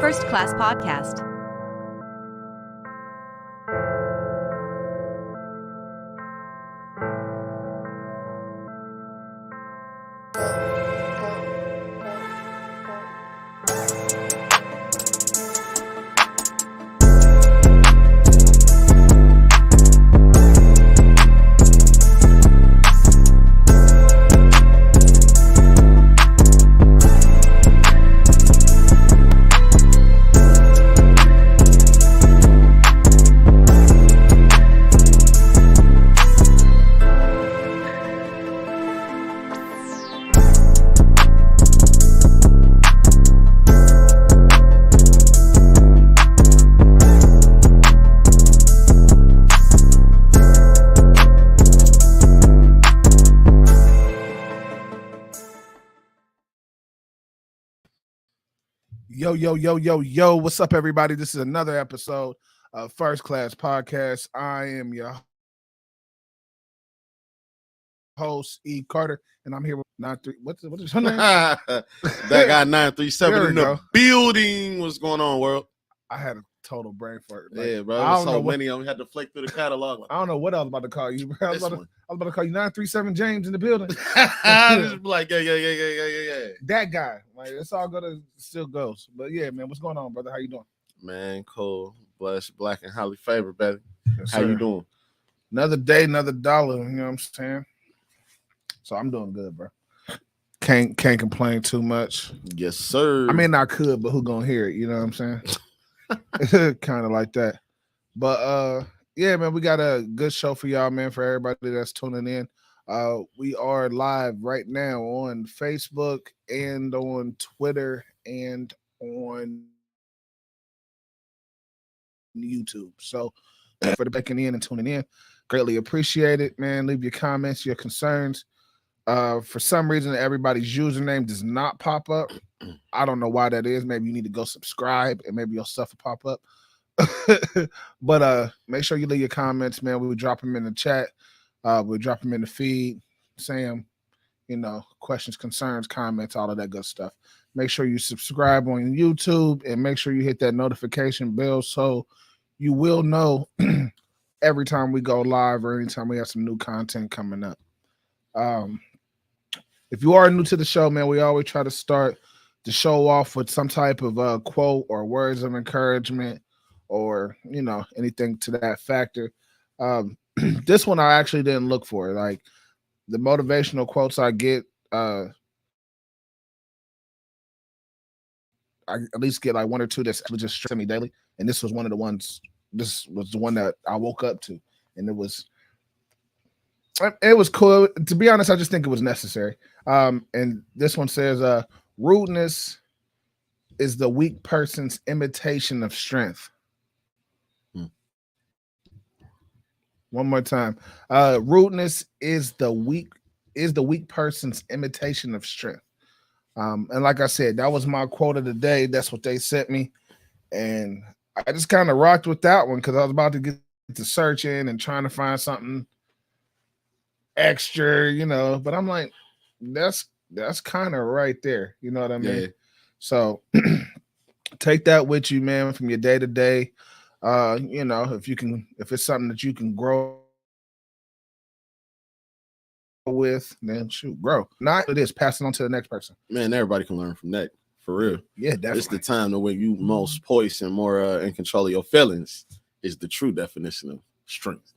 First Class Podcast. Yo, what's up, everybody? This is another episode of First Class Podcast. I am your host, E. Carter, and I'm here with 93. What is her name? That guy 937 There we in the go. building. What's going on, world? I had a total brain fart. Yeah, bro. I There's don't know so what- many of them. Had to flick through the catalog. Like, I don't know what I was about to call you, bro. I was this about one. to call you 937 James in the building. Just be like, yeah. That guy. Like, it's all good. It still goes. But yeah, man, what's going on, brother? How you doing? Man, cool. Blessed, black, and highly favored, baby. Yes, How you sir. doing? Another day, another dollar. You know what I'm saying? So I'm doing good, bro. Can't complain too much. Yes, sir. I mean, I could, but who gonna hear it? You know what I'm saying? Kind of like that. But yeah, man, we got a good show for y'all, man. For everybody that's tuning in, we are live right now on Facebook and on Twitter and on YouTube. So for the backing in and tuning in, greatly appreciate it, man. Leave your comments, your concerns. For some reason, everybody's username does not pop up. I don't know why that is. Maybe you need to go subscribe and maybe your stuff will pop up. But make sure you leave your comments, man. We would drop them in the chat. We'll drop them in the feed. Sam, questions, concerns, comments, all of that good stuff. Make sure you subscribe on YouTube and make sure you hit that notification bell so you will know every time we go live or anytime we have some new content coming up. If you are new to the show, man, we always try to start the show off with some type of quote or words of encouragement or, anything to that factor. This one I actually didn't look for. Like the motivational quotes I get, I at least get like one or two that's actually just stress me daily. And this was one of the ones, this was the one that I woke up to. And it was cool. To be honest, I just think it was necessary. And this one says, rudeness is the weak person's imitation of strength. One more time. Rudeness is the weak person's imitation of strength. And like I said, that was my quote of the day. That's what they sent me. And I just kind of rocked with that one because I was about to get to searching and trying to find something extra, but I'm like, that's kind of right there. You know what I mean? Yeah. So take that with you, man, from your day to day. If it's something that you can grow with, then grow. Not it is passing on to the next person. Man, everybody can learn from that. For real. Yeah, definitely. It's the time when you most poised and more in control of your feelings is the true definition of strength.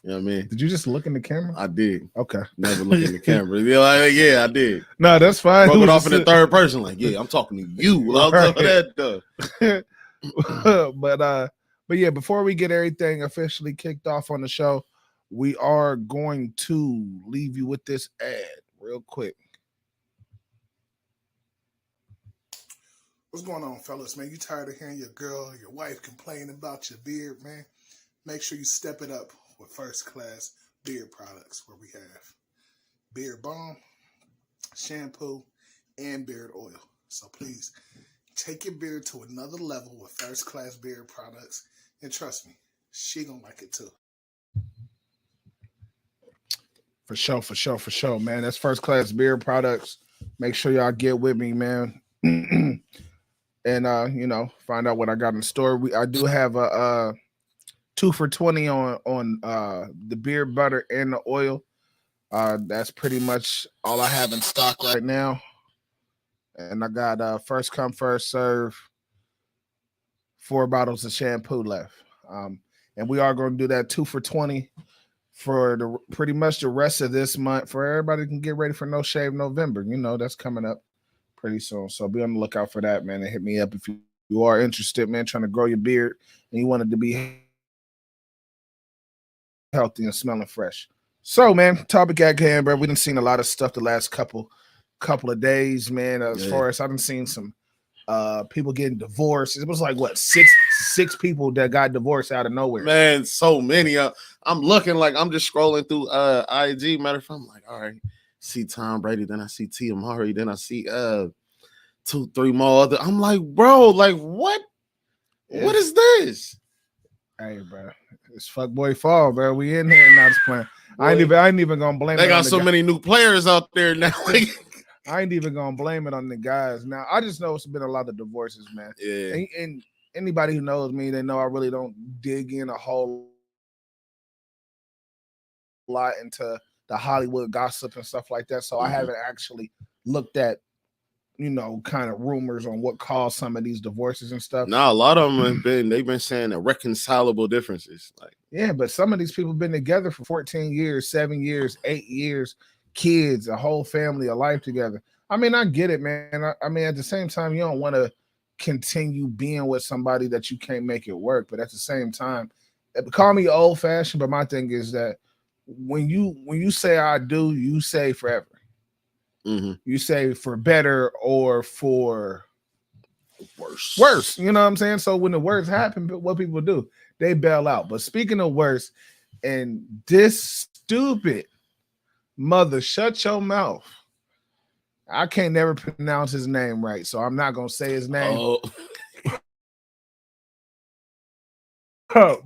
You know what I mean? Did you just look in the camera? I did. Okay. Never look in the camera. Yeah, I did. No, that's fine. Broke it off in the third person. Like, yeah, I'm talking to you. Right. But yeah, before we get everything officially kicked off on the show, we are going to leave you with this ad real quick. What's going on, fellas, man? You tired of hearing your girl or your wife complain about your beard, man? Make sure you step it up with First Class Beard Products, where we have beard balm, shampoo, and beard oil. So please take your beard to another level with First Class Beard Products, and trust me, she gonna like it too. For sure, man. That's First Class Beard Products. Make sure y'all get with me, man. and find out what I got in store. I do have a 2 for $20 on the beer, butter, and the oil. That's pretty much all I have in stock right now. And I got first come, first serve, 4 bottles of shampoo left. And we are going to do that 2 for $20 for the pretty much the rest of this month, for everybody can get ready for No Shave November. That's coming up pretty soon. So be on the lookout for that, man. And hit me up if you are interested, man, trying to grow your beard and you want it to be healthy and smelling fresh. So, man, topic at hand, bro. We done seen a lot of stuff the last couple of days, man. As far as I done seen some people getting divorced. It was like what, six people that got divorced out of nowhere. Man, so many. I'm looking like I'm just scrolling through IG. Matter of fact, I'm like, all right, see Tom Brady, then I see Tia Murray, then I see 2-3 more other. I'm like, bro, like what? What is this? Hey, bro, it's fuckboy fall, bro. We in here now. Just playing. I ain't even gonna blame. They got so many new players out there now. I ain't even gonna blame it on the guys. Now I just know it's been a lot of divorces, man. Yeah. And anybody who knows me, they know I really don't dig in a whole lot into the Hollywood gossip and stuff like that. So I haven't actually looked at, kind of rumors on what caused some of these divorces and stuff. No, a lot of them they've been saying irreconcilable differences. Like, yeah, but some of these people have been together for 14 years, 7 years, 8 years, kids, a whole family, a life together. I mean, I get it, man. I mean, at the same time, you don't want to continue being with somebody that you can't make it work. But at the same time, call me old fashioned, but my thing is that when you say I do, you say forever. Mm-hmm. You say for better or for worse. You know what I'm saying? So when the worst happen, what people do, they bail out. But speaking of worse, and this stupid mother, shut your mouth. I can't never pronounce his name right, so I'm not gonna say his name. Oh.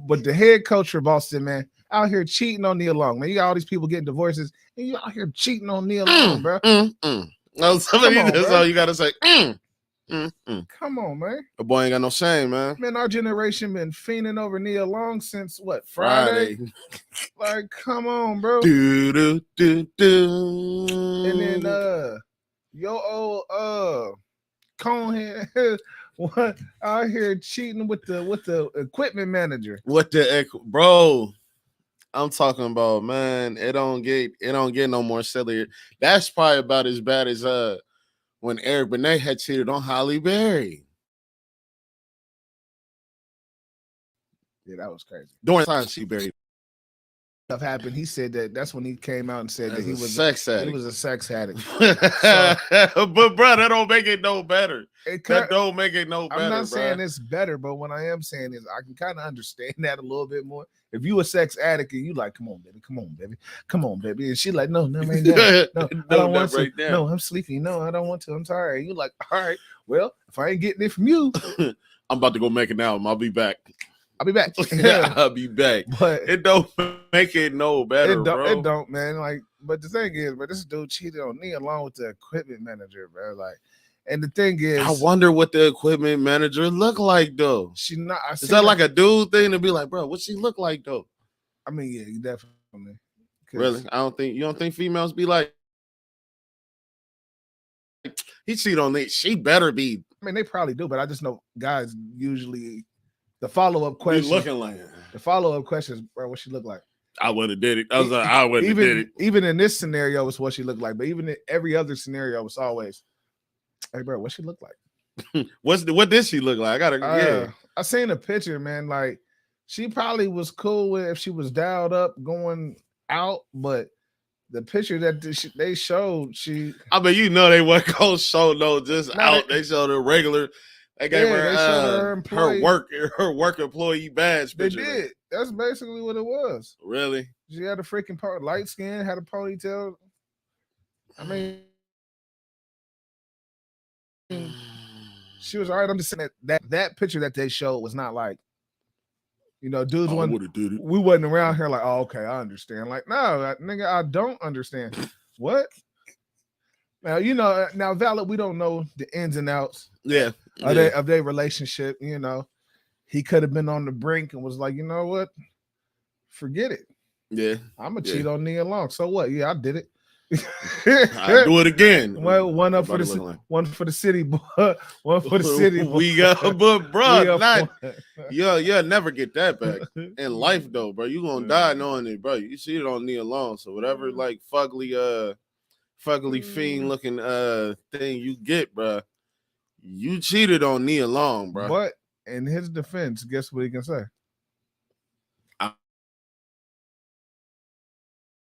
But the head coach for Boston, man, out here cheating on Neil Long. Man, you got all these people getting divorces, and you out here cheating on Neil Long, bro. No, somebody that's all you gotta say. Come on, man. The boy ain't got no shame, man. Man, our generation been fiending over Neil Long since what, Friday? Like, come on, bro. Do, do, do, do. And then your old Conehead what out here cheating with the equipment manager. Bro? I'm talking about, man. It don't get no more silly. That's probably about as bad as when Eric Benet had cheated on Halle Berry. Yeah, that was crazy. During the time she buried. Stuff happened. He said that's when he came out and said that he was sex addict. He was a sex addict. But bro, that don't make it no better. That don't make it no better. I'm not saying it's better, but what I am saying is I can kind of understand that a little bit more. If you a sex addict and you like, come on, baby, and she like, no, ain't that. No, I don't want to. Right now. No, I'm sleepy. No, I don't want to. I'm tired. And you like, all right, well, if I ain't getting it from you, I'm about to go make an album. I'll be back. Yeah, I'll be back. But it don't make it no better, It don't, man. Like, but the thing is, but this dude cheated on me along with the equipment manager, bro. Like, and the thing is, I wonder what the equipment manager look like, though. She not. Is that like a dude thing to be like, bro? What she look like, though? I mean, yeah, you definitely. Really? You don't think females be like, he cheat on me? She better be. I mean, they probably do, but I just know guys usually. The follow-up question. Looking like it. The follow-up question is, bro, what she look like? I would have did it. I was like, I would have did it. Even in this scenario, it's what she looked like. But even in every other scenario, it's always, hey, bro, what she look like? What did she look like? I seen a picture, man. Like, she probably was cool with if she was dialed up going out, but the picture that they showed, I mean, they wasn't gonna show just out. They showed her regular. They gave her her work employee badge picture. They did. That's basically what it was. Really? She had a freaking light skin, had a ponytail. I mean, she was all right. I'm just saying that picture that they showed was not like, dudes we wasn't around here like, oh, okay, I understand. Like, no, nigga, I don't understand. What? Now, now, Valid, we don't know the ins and outs. Yeah. of their relationship. You know, he could have been on the brink and was like, you know what, forget it. Yeah. I'm gonna Yeah. cheat on Nia Long. So what? Yeah, I did it. I do it again. Well, one for Everybody the looking like- one for the city, boy. One for the city. We got, but We bro, up not one. yeah, never get that back in life though, bro. You gonna die knowing it, bro. You see it on Nia Long, so whatever like fugly fiend looking thing you get, bro. You cheated on Nia Long, bro. But in his defense, guess what he can say?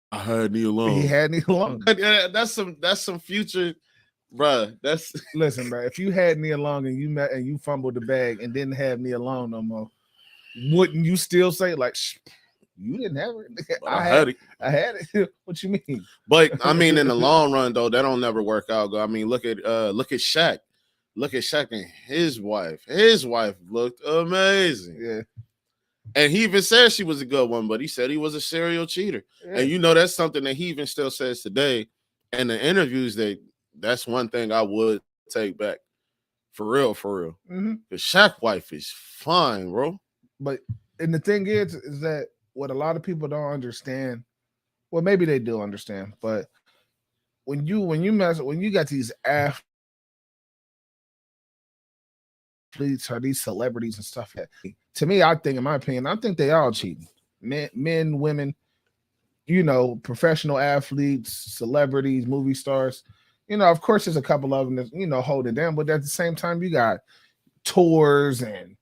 I heard Nia Long. He had Nia Long. That's some future, bro. That's Listen, bro. If you had Nia Long and you met and you fumbled the bag and didn't have Nia Long no more, wouldn't you still say like, you didn't have it? I had it. I had it. What you mean? But I mean, in the long run, though, that don't never work out. I mean, look at Shaq. Look at Shaq and his wife. His wife looked amazing. Yeah. And he even said she was a good one, but he said he was a serial cheater. Yeah. And you know, that's something that he even still says today in the interviews. That's one thing I would take back. For real. Mm-hmm. The Shaq wife is fine, bro. But and the thing is that what a lot of people don't understand, well, maybe they do understand, but when you got these athletes or these celebrities and stuff, to me, I think, in my opinion, I think they all cheating. Men, women, you know, professional athletes, celebrities, movie stars. You know, of course, there's a couple of them that, you know, hold it down, but at the same time, you got tours and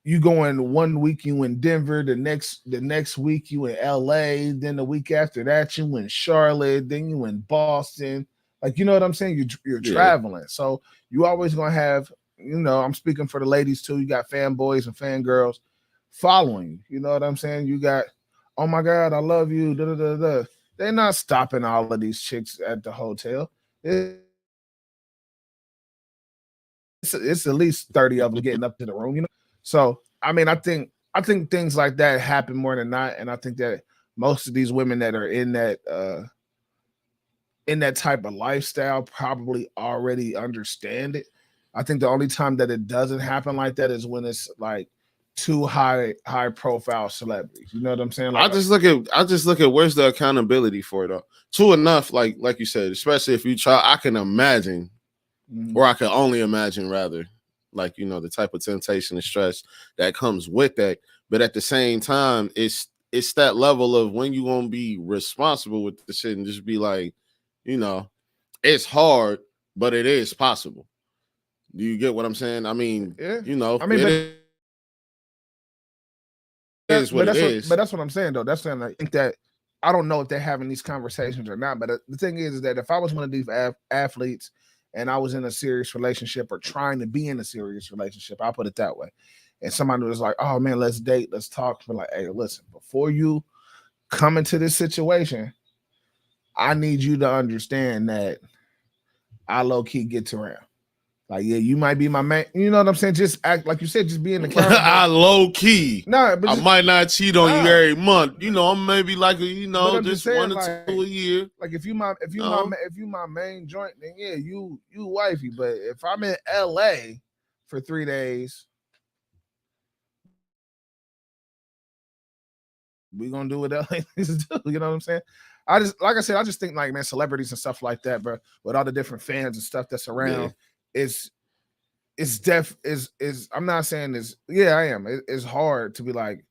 you going 1 week you in Denver, the next week you in LA, then the week after that you in Charlotte, then you in Boston. Like, you know what I'm saying? You're traveling. So you always gonna have, you know, I'm speaking for the ladies too. You got fanboys and fangirls following you. You know what I'm saying? You got, oh my God, I love you. Da, da, da, da. They're not stopping all of these chicks at the hotel. It's at least 30 of them getting up to the room, you know. So I mean, I think things like that happen more than not, and I think that most of these women that are in that type of lifestyle probably already understand it. I think the only time that it doesn't happen like that is when it's like too high profile celebrities. You know what I'm saying? Like, I just look at where's the accountability for it though. True enough, like you said, especially if you try, I can imagine, or I can only imagine rather, like, you know, the type of temptation and stress that comes with that. But at the same time, it's that level of when you gonna be responsible with the shit and just be like, you know, it's hard, but it is possible. Do you get what I'm saying? I mean, yeah. You know, I mean, it is what it is. But that's what I'm saying though. That's saying I think that I don't know if they're having these conversations or not. But the thing is that if I was one of these athletes and I was in a serious relationship or trying to be in a serious relationship, I'll put it that way. And somebody was like, oh man, let's date, let's talk. But like, hey, listen, before you come into this situation, I need you to understand that I low-key get around. Like, yeah, you might be my man. You know what I'm saying? Just act like you said, just be in the camera. I low key. No, but I might not cheat on you every month. You know, I'm maybe like, you know, just saying, 1 or like, 2 a year. Like if you my main joint, then yeah, you wifey. But if I'm in LA for 3 days, we gonna do what LA needs to do. You know what I'm saying? I just think like, man, celebrities and stuff like that, bro, with all the different fans and stuff that's around, is I'm not saying this. Yeah, I am. It's hard to be like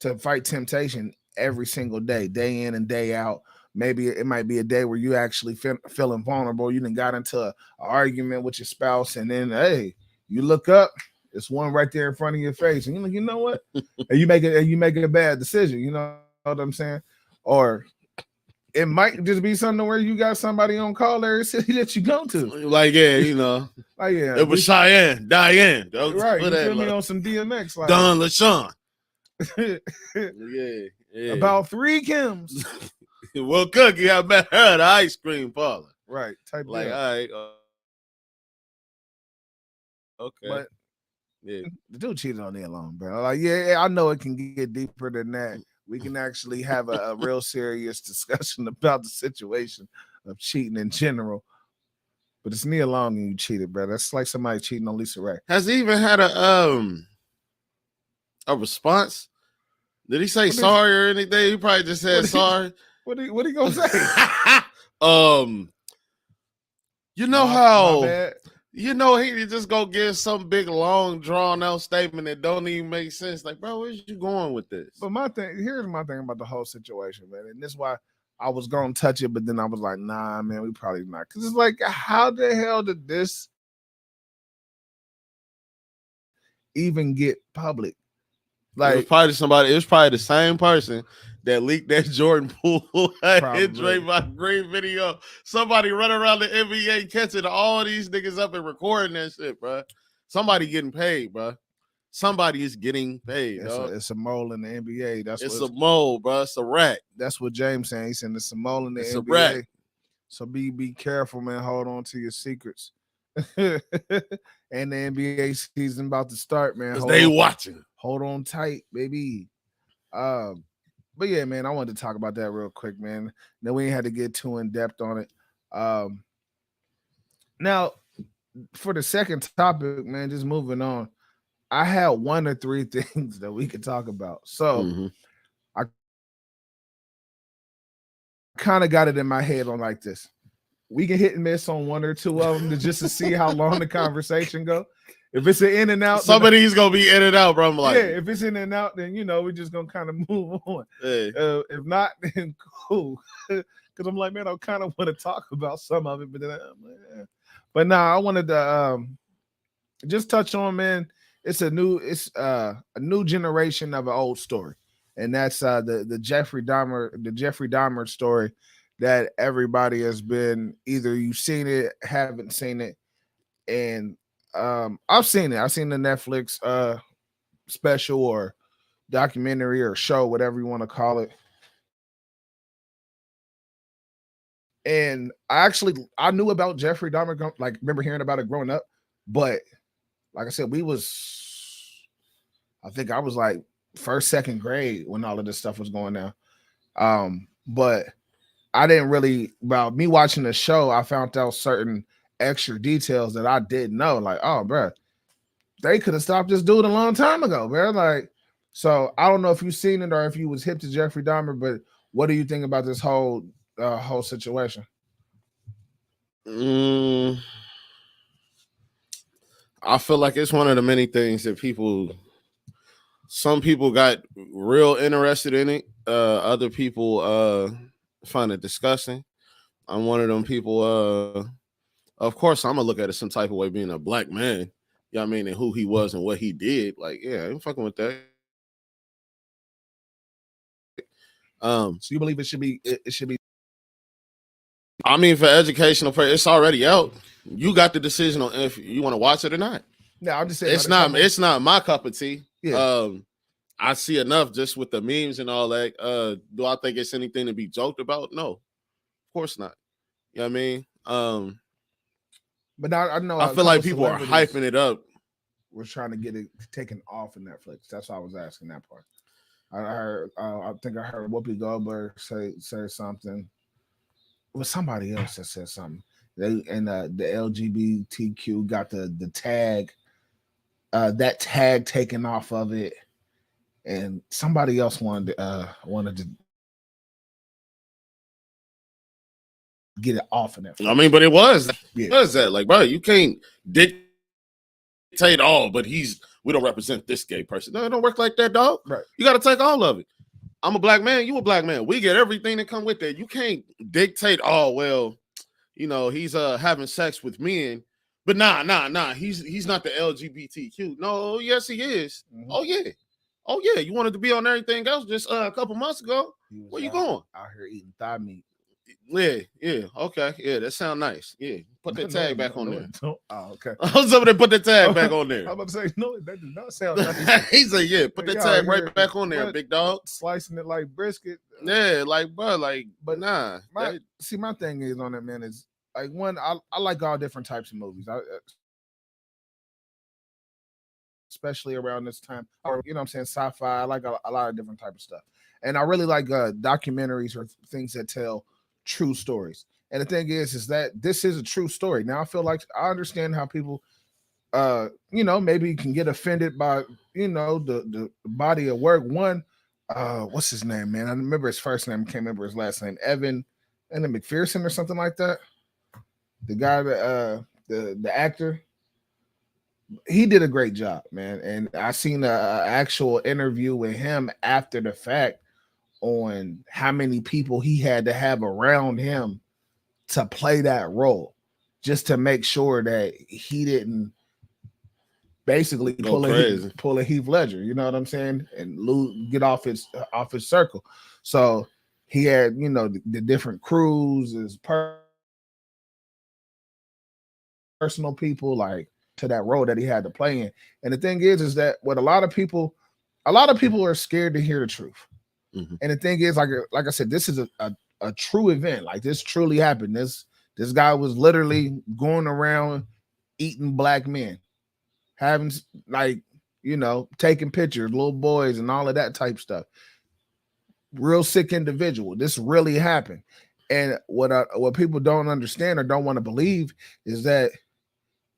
to fight temptation every single day in and day out. Maybe it might be a day where you actually feeling vulnerable. You done got into an argument with your spouse, and then hey, you look up, it's one right there in front of your face, and you're like, you know what? and you make a bad decision. You know what I'm saying? Or it might just be something where you got somebody on call every city that you go to. Like, yeah, you know. Like, yeah. It was Diane. Right. You feel me on some DMX. Like, Don LaShawn. yeah. About 3 Kims. Well, Cookie, I met her at the ice cream parlor. Right. Type like, deal. all right. Okay. But yeah, the dude cheated on Nia Long, bro. Like, yeah, I know it can get deeper than that. We can actually have a real serious discussion about the situation of cheating in general. But it's Nia Long and you cheated, bro. That's like somebody cheating on Lisa Ray. Has he even had a response? Did he say What did- sorry or anything? He probably just said what did- sorry. What he gonna say? You know My how bad. you know he just go give some big long drawn out statement that don't even make sense. Like, bro, where's you going with this? But here's my thing about the whole situation, man. And this is why I was gonna touch it, but then I was like, nah, man, we probably not. Cause it's like, how the hell did this even get public? It was Like, probably somebody. It was probably the same person that leaked that Jordan Poole and Probably. Draymond Green video. Somebody running around the NBA catching all these niggas up and recording that shit, bro. Somebody getting paid, bro. Somebody is getting paid. it's a mole in the NBA. It's a mole, bro. It's a rat. That's what James saying. He's saying it's a mole in the It's a NBA. rat. So be careful, man. Hold on to your secrets. And the NBA season about to start, man. Because they watching. Hold on tight, baby. But yeah, man, I wanted to talk about that real quick, man. Then we ain't had to get too in depth on it. Now, for the second topic, man, just moving on. I had 1 or 3 things that we could talk about. So Mhm. I kind of got it in my head on like this. We can hit and miss on 1 or 2 of them just to see how long the conversation go. If it's an in and out, Some of these gonna be in and out, bro. I'm like, yeah, if it's in and out, then we're just gonna kind of move on. hey. If not, then cool. Because I'm like, man, I kind of want to talk about some of it, but then but nah, I wanted to just touch on, man. It's a new generation of an old story, and that's the Jeffrey Dahmer story that everybody has been either you've seen it, haven't seen it, and I've seen it. I've seen the Netflix special or documentary or show, whatever you want to call it. And I knew about Jeffrey Dahmer, like remember hearing about it growing up, but like I said, I think I was like first, second grade when all of this stuff was going down. But I didn't really, about me watching the show, I found out certain extra details that I didn't know. Like, oh, bro, they could have stopped this dude a long time ago, bro. Like, so I don't know if you've seen it or if you was hip to Jeffrey Dahmer, but what do you think about this whole situation? I feel like it's one of the many things that some people got real interested in it. Other people find it disgusting. I'm one of them people. Of course, I'm gonna look at it some type of way, being a black man. You know what I mean, and who he was and what he did. Like, yeah, I'm fucking with that. So you believe it should be? It should be. I mean, for educational purpose, it's already out. You got the decision on if you want to watch it or not. No, I'm just saying It's not my cup of tea. Yeah. I see enough just with the memes and all that. Do I think it's anything to be joked about? No, of course not. You know what I mean? But I know I feel like people are hyping it up. We're trying to get it taken off of Netflix. That's why I was asking that part. I heard. I think I heard Whoopi Goldberg say something. It was somebody else that said something. The LGBTQ got the tag, that tag taken off of it, and somebody else wanted to get it off of Netflix. I mean, but it was. Yeah. What is that? Like, bro, you can't dictate all, but we don't represent this gay person. No, it don't work like that, dog. Right. You got to take all of it. I'm a black man. You a black man. We get everything that come with that. You can't dictate, oh, well, he's having sex with men. But nah. He's not the LGBTQ. No, yes, he is. Mm-hmm. Oh, yeah. You wanted to be on everything else just a couple months ago. Where you going? Out here eating thigh meat. Yeah. Okay. Yeah, that sounds nice. Yeah. Put that tag back on there. Oh, okay. I was over there, put that tag back on there. I'm about to say, no, that does not sound nice. He said, yeah, put that tag right back on there, big dog. Slicing it like brisket. Yeah, like, bro, like, but nah. My thing is on it, man, is like, one, I like all different types of movies. Especially around this time, or what I'm saying, sci-fi. I like a lot of different type of stuff. And I really like documentaries or things that tell true stories. And the thing is that this is a true story. Now I feel like I understand how people maybe can get offended by, the body of work. One, what's his name, man? I remember his first name, can't remember his last name, Evan and the McPherson or something like that. The guy that the actor, he did a great job, man. And I seen a actual interview with him after the fact on how many people he had to have around him to play that role, just to make sure that he didn't basically pull a Heath Ledger, you know what I'm saying, and get off his circle. So he had, the different crews, his personal people, like, to that role that he had to play in. And the thing is that what a lot of people are scared to hear the truth. Mm-hmm. And the thing is, like I said, this is a true event. Like, this truly happened. This guy was literally going around eating black men, having, like, taking pictures, little boys and all of that type stuff. Real sick individual. This really happened. And what people don't understand or don't want to believe is that,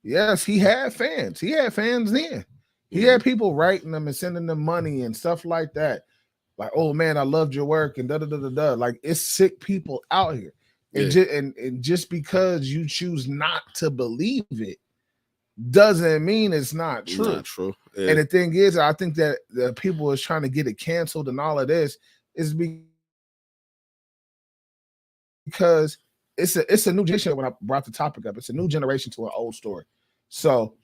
yes, he had fans. He had fans then. He had people writing them and sending them money and stuff like that. Like, oh man, I loved your work and da da da da da. Like, it's sick people out here. And just because you choose not to believe it doesn't mean it's not true. Not true. Yeah. And the thing is, I think that the people is trying to get it canceled and all of this is because it's a new generation. When I brought the topic up, it's a new generation to an old story. So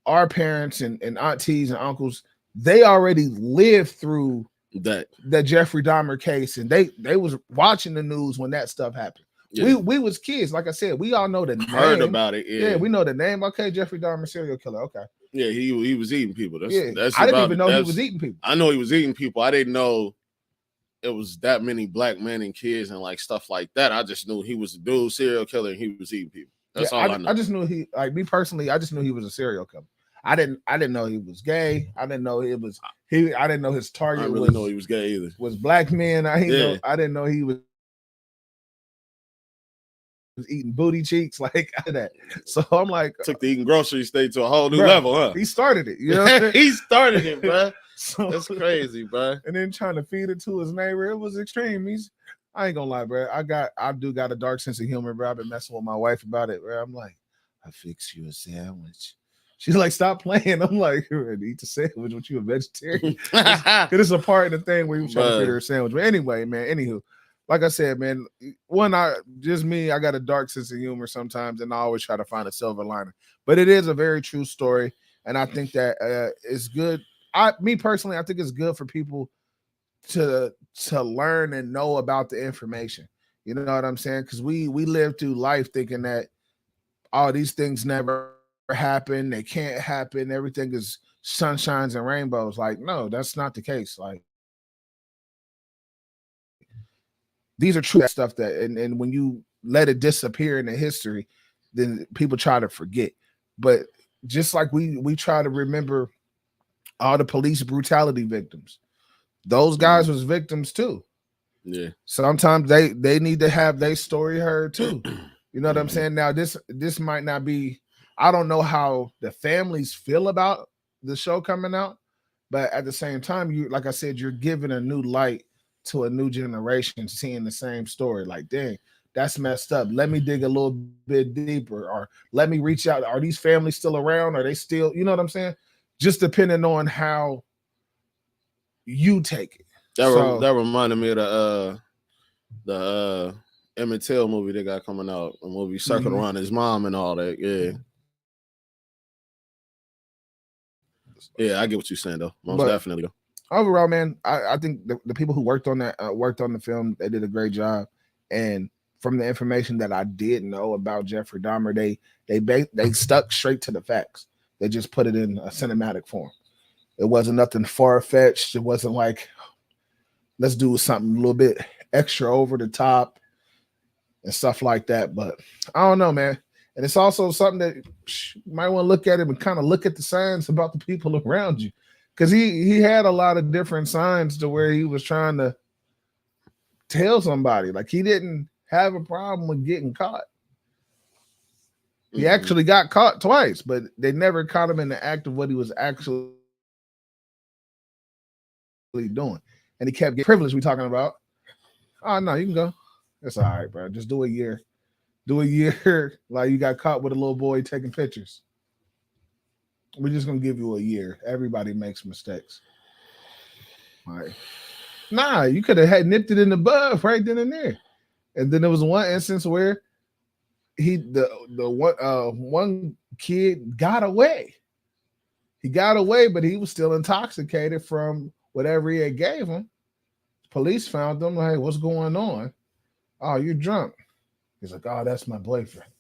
our parents and aunties and uncles, they already lived through that Jeffrey Dahmer case, and they was watching the news when that stuff happened. Yeah. We was kids, like I said, we all know the name. Heard about it. Yeah, we know the name. Okay, Jeffrey Dahmer, serial killer. Okay. Yeah, he was eating people. That's I didn't even know he was eating people. I know he was eating people. I didn't know it was that many black men and kids and like stuff like that. I just knew he was a dude, serial killer, and he was eating people. That's all I know. I just knew me personally, I just knew he was a serial killer. I didn't know he was gay. I didn't know it was he. I didn't know his target. I really know he was gay either. Was black men. I didn't know he was eating booty cheeks like that. So I'm like, took the eating groceries state to a whole new level, huh? He started it. You know, he started it, bro. So that's crazy, bro. And then trying to feed it to his neighbor, it was extreme. I ain't gonna lie, bro. I do got a dark sense of humor, bro. I've been messing with my wife about it, bro. I'm like, I fix you a sandwich. She's like, stop playing. I'm like, eat the sandwich. What, you a vegetarian? Because it's a part of the thing where you try to feed her a sandwich. But anyway, man, anywho, like I said, man, I got a dark sense of humor sometimes, and I always try to find a silver lining. But it is a very true story, and I think that it's good. Me personally, I think it's good for people to learn and know about the information. You know what I'm saying? Because we live through life thinking that all these things never happen, they can't happen, everything is sunshines and rainbows. Like, no, that's not the case. Like, these are true stuff that, and when you let it disappear into history, then people try to forget. But just like we try to remember all the police brutality victims, those guys was victims too. Yeah. Sometimes they need to have their story heard too. You know what I'm saying? Now this might not be, I don't know how the families feel about the show coming out, but at the same time, you, like I said, you're giving a new light to a new generation seeing the same story. Like, dang, that's messed up. Let me dig a little bit deeper, or let me reach out. Are these families still around? Are they still, you know what I'm saying? Just depending on how you take it. That reminded me of the Emmett Till movie they got coming out, a movie circled around his mom and all that. Yeah. Yeah, I get what you're saying though. Most definitely though. Overall, man, I think the people who worked on the film, they did a great job. And from the information that I did know about Jeffrey Dahmer, they stuck straight to the facts. They just put it in a cinematic form. It wasn't nothing far-fetched. It wasn't like, let's do something a little bit extra over the top and stuff like that. But I don't know, man. And it's also something that you might want to look at it and kind of look at the signs about the people around you. Because he had a lot of different signs to where he was trying to tell somebody. Like, he didn't have a problem with getting caught. He Mhm. actually got caught twice, but they never caught him in the act of what he was actually doing. And he kept getting privilege we talking about. Oh no, you can go. That's all right, bro. Just do a year. Do a year like you got caught with a little boy taking pictures. We're just gonna give you a year. Everybody makes mistakes. Like, nah, you could have had nipped it in the bud right then and there. And then there was one instance where one kid got away. He got away, but he was still intoxicated from whatever he had gave him. Police found him. Like, what's going on? Oh, you're drunk. He's like, oh, that's my boyfriend.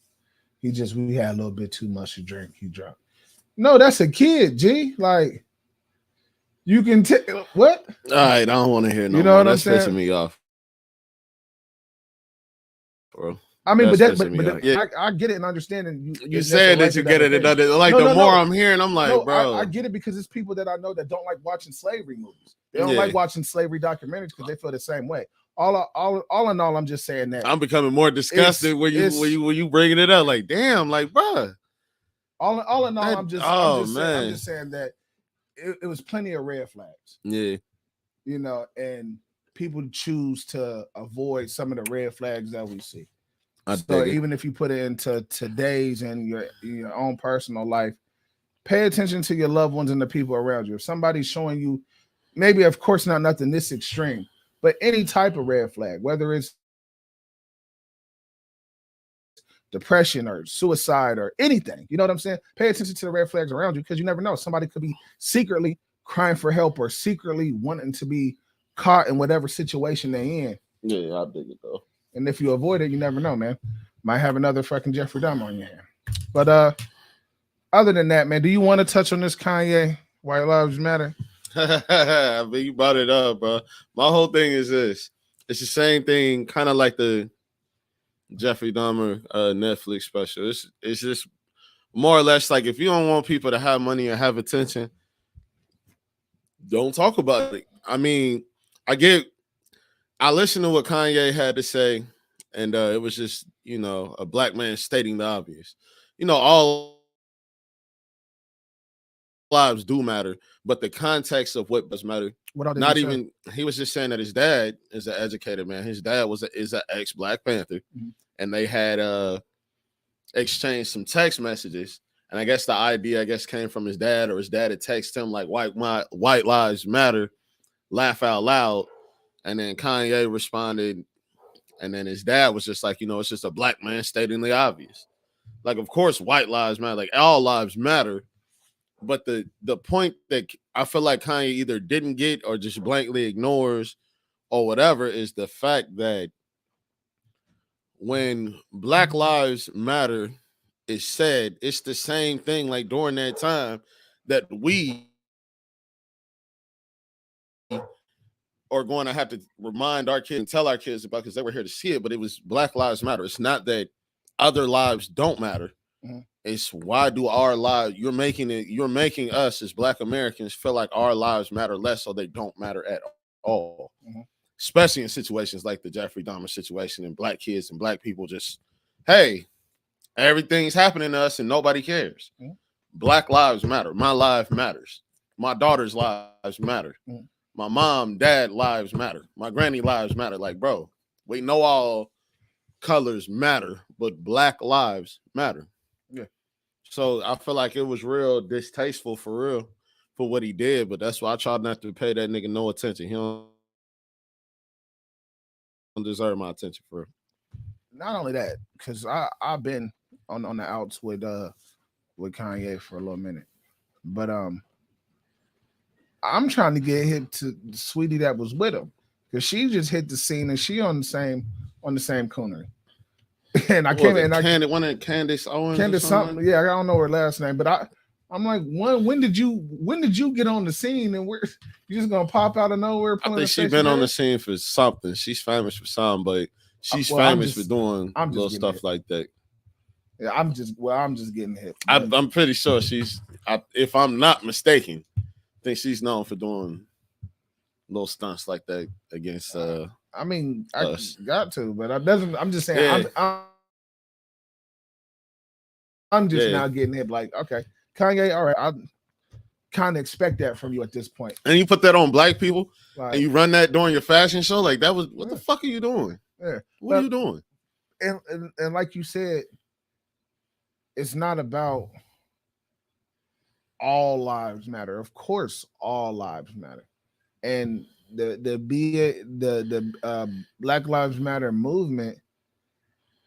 We had a little bit too much to drink. He drunk. No, that's a kid, G. Like, you can what? All right, I don't want to hear no You know more. what I'm That's pissing saying? me off, bro. I mean, That's but pissing me off. Yeah. I get it and understand. And You said that you get it. Like No, the no, more no. I'm hearing, I'm like, No, bro. I get it because it's people that I know that don't like watching slavery movies. They don't Yeah. like watching slavery documentaries because they feel the same way. All in all, I'm just saying that. I'm becoming more disgusted when you bringing it up. Like, damn, like, bro. All in all, I'm just saying that it was plenty of red flags. Yeah. You know, and people choose to avoid some of the red flags that we see. So even if you put it into today's and your own personal life, pay attention to your loved ones and the people around you. If somebody's showing you, maybe of course not nothing this extreme, but any type of red flag, whether it's depression or suicide or anything, you know what I'm saying? Pay attention to the red flags around you because you never know. Somebody could be secretly crying for help or secretly wanting to be caught in whatever situation they're in. Yeah, I dig it though. And if you avoid it, you never know, man. Might have another fucking Jeffrey Dahmer on your hand. But other than that, man, do you want to touch on this Kanye White Lives Matter? I mean, you brought it up, bro. My whole thing is this. It's the same thing, kind of like the Jeffrey Dahmer Netflix special. It's just more or less like if you don't want people to have money and have attention, don't talk about it. I mean, I listened to what Kanye had to say, and it was just, a black man stating the obvious. All lives do matter, but the context of what does matter. He was just saying that his dad is an educated man. His dad is an ex-Black Panther, and they had exchanged some text messages. And I guess the idea came from his dad, or his dad had texted him like white lives matter, laugh out loud. And then Kanye responded, and then his dad was just like, it's just a black man stating the obvious. Like, of course, white lives matter, like all lives matter. But the point that I feel like Kanye either didn't get or just blankly ignores or whatever is the fact that when Black Lives Matter is said, it's the same thing like during that time that we are going to have to remind our kids and tell our kids about because they were here to see it, but it was Black Lives Matter. It's not that other lives don't matter. Mm-hmm. It's why do our lives, you're making us as Black Americans feel like our lives matter less so they don't matter at all. Mm-hmm. Especially in situations like the Jeffrey Dahmer situation and Black kids and Black people just, hey, everything's happening to us and nobody cares. Mm-hmm. Black lives matter. My life matters. My daughter's lives matter. Mm-hmm. My mom, dad lives matter. My granny lives matter. Like, bro, we know all colors matter, but Black lives matter. Yeah. So I feel like it was real distasteful for what he did, but that's why I tried not to pay that nigga no attention. He don't deserve my attention for real. Not only that, because I've been on the outs with Kanye for a little minute, but I'm trying to get hit to the sweetie that was with him because she just hit the scene and she on the same coonery. And Candace Owens. Candace something. Yeah, I don't know her last name, but I'm like, when did you get on the scene and where you just gonna pop out of nowhere? I think she's been on the scene for something. She's famous for something, but she's famous for doing little stuff like that. Yeah, I'm just getting hit. I'm pretty sure if I'm not mistaken, I think she's known for doing little stunts like that against I mean, I Us. got to, but I doesn't. I'm just saying. Yeah. I'm just Yeah. now getting hip. Like, okay, Kanye. All right, I kind of expect that from you at this point. And you put that on black people, Like, and you run that during your fashion show. Like that was what the Yeah. fuck are you doing? yeah. What are you doing? And like you said, it's not about all lives matter. Of course, all lives matter, and the Black Lives Matter movement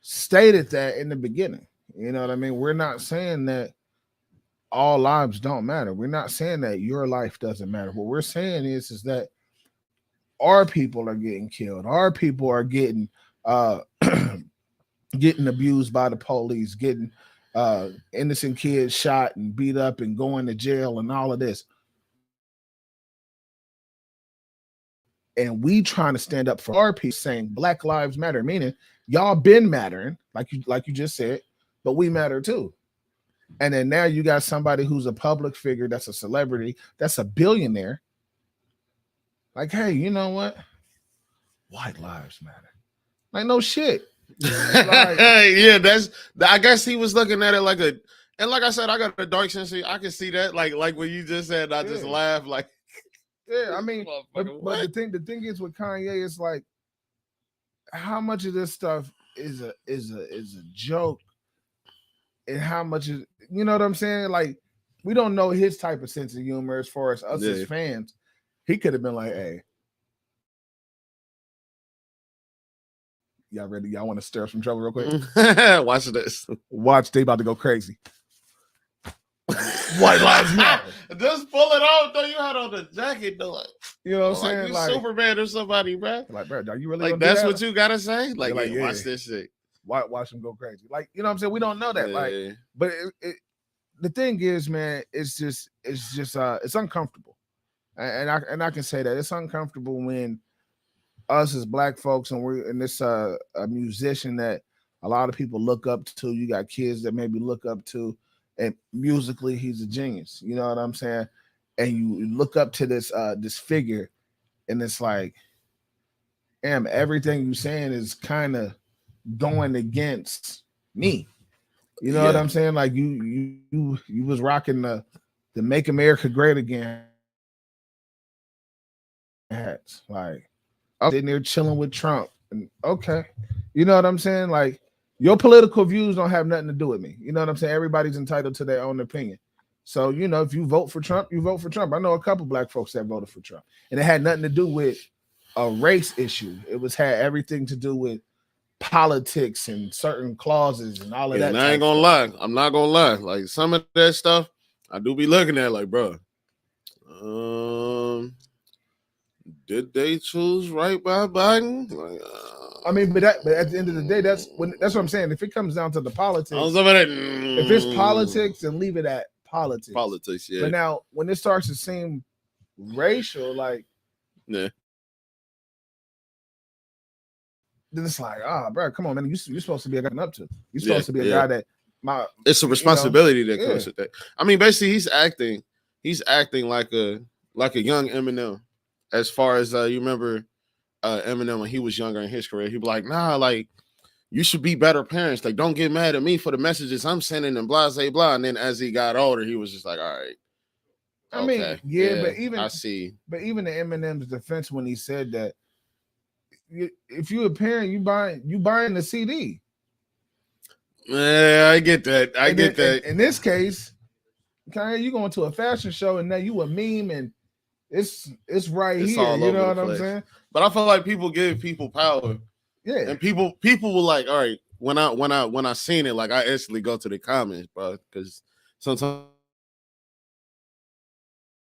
stated that in the beginning. You know what I mean? We're not saying that all lives don't matter. We're not saying that your life doesn't matter. What we're saying is that our people are getting killed. Our people are getting getting abused by the police, getting innocent kids shot and beat up and going to jail and all of this. And we trying to stand up for our people, saying Black Lives Matter, meaning y'all been mattering, like you just said, but we matter too. And then now you got somebody who's a public figure, that's a celebrity, that's a billionaire. Like, hey, you know what? White lives matter. Like, no shit. Yeah, I guess he was looking at it like a, and like I said, I got a dark sense. I can see that, like what you just said. I just laugh, like, yeah. I mean, but the thing is with Kanye, is like, how much of this stuff is a joke, and how much is, you know what I'm saying? Like, we don't know his type of sense of humor as far as us as fans. He could have been like, hey, y'all ready? Y'all want to stir some trouble real quick? Watch this. Watch, they about to go crazy. White lives matter. Just pull it off, though. You had on the jacket, though. Like, you know what I'm saying? You like Superman or somebody, bro. Like, bro, are you really like that's what you gotta say? Like, yeah, watch this shit. Watch them go crazy. Like, you know what I'm saying? We don't know that. Like, but the thing is, man, it's just it's uncomfortable, and I can say that it's uncomfortable when us as black folks, and we're and this a musician that a lot of people look up to. You got kids that maybe look up to, and musically he's a genius. You know what I'm saying? And you look up to this figure, and it's like, damn, everything you're saying is kind of going against me. You know what I'm saying? Like you was rocking the Make America Great Again hats. Like, I'm sitting there chilling with Trump. And okay. You know what I'm saying? Like, your political views don't have nothing to do with me. You know what I'm saying? Everybody's entitled to their own opinion. So, you know, if you vote for Trump, you vote for Trump. I know a couple black folks that voted for Trump. And it had nothing to do with a race issue. It had everything to do with politics and certain clauses and all of that. And I ain't gonna lie. I'm not gonna lie. Like, some of that stuff, I do be looking at like, bro, did they choose right by Biden? Like, I mean, but at the end of the day, that's what I'm saying. If it comes down to the politics, if it's politics, then leave it at politics. Politics, yeah. But now, when it starts to seem racial, like, yeah, then it's like, bro, come on, man, you're supposed to be a guy up to. You're supposed to be a guy that it's a responsibility that comes with that. I mean, basically, he's acting like a young Eminem. As far as you remember, Eminem when he was younger in his career, he'd be like, nah, like, you should be better parents. Like, don't get mad at me for the messages I'm sending and blah, blah, blah. And then as he got older, he was just like, all right. I mean, but even I see. But even in Eminem's defense, when he said that, if you're a parent, you buying the CD. Yeah, I get that. I get that. In this case, Kanye, you going to a fashion show and now you a meme and it's right here. You know what I'm saying? But I feel like people give people power. Yeah. And people were like, all right, when I seen it, like, I instantly go to the comments, bro, because sometimes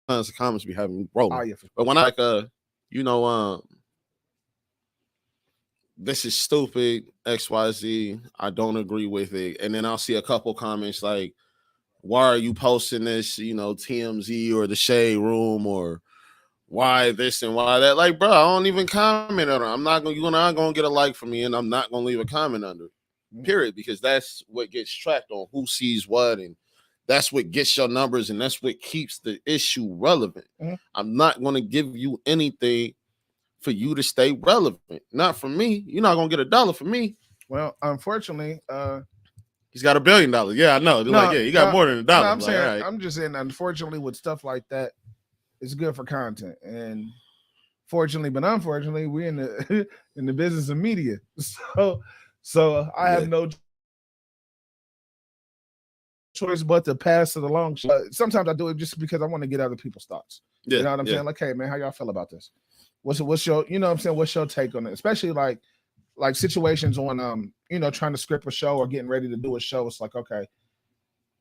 the comments be having me rolling. Oh, yeah. But when I this is stupid, XYZ, I don't agree with it. And then I'll see a couple comments like, why are you posting this, TMZ or the Shade Room, or why this and why that? Like, bro, I don't even comment on it. You're not gonna get a like from me, and I'm not gonna leave a comment under it. Period. Because that's what gets tracked on who sees what, and that's what gets your numbers, and that's what keeps the issue relevant. I'm not gonna give you anything for you to stay relevant. Not for me. You're not gonna get $1 from me. Well, unfortunately, He's got $1 billion. Yeah, I know. They're like, yeah, you got more than $1. No, I'm like, saying, all right. I'm just saying, unfortunately, with stuff like that, it's good for content. And fortunately, but unfortunately, we're in the in the business of media. So I have no choice but to pass it along. Sometimes I do it just because I want to get other people's thoughts. Yeah, you know what I'm saying? Like, hey man, how y'all feel about this? What's your, you know what I'm saying, what's your take on it? Especially like situations on trying to script a show or getting ready to do a show. It's like, okay,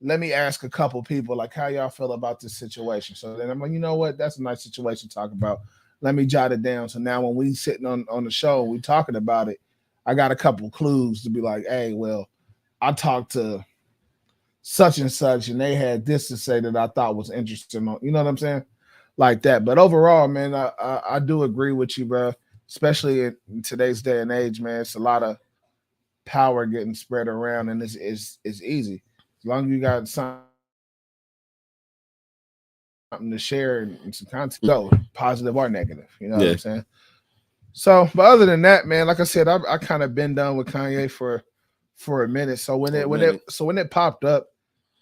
let me ask a couple people like how y'all feel about this situation. So then I'm like, you know what, that's a nice situation to talk about. Let me jot it down. So now when we sitting on the show, we talking about it, I got a couple clues to be like, hey, well, I talked to such and such, and they had this to say that I thought was interesting. You know what I'm saying? Like that. But overall, man, I do agree with you, bro. Especially in today's day and age, man. It's a lot of power getting spread around, and it's easy. As long as you got something to share and some content, go positive or negative. You know what I'm saying? So, but other than that, man, like I said, I kind of been done with Kanye for a minute. So when it popped up,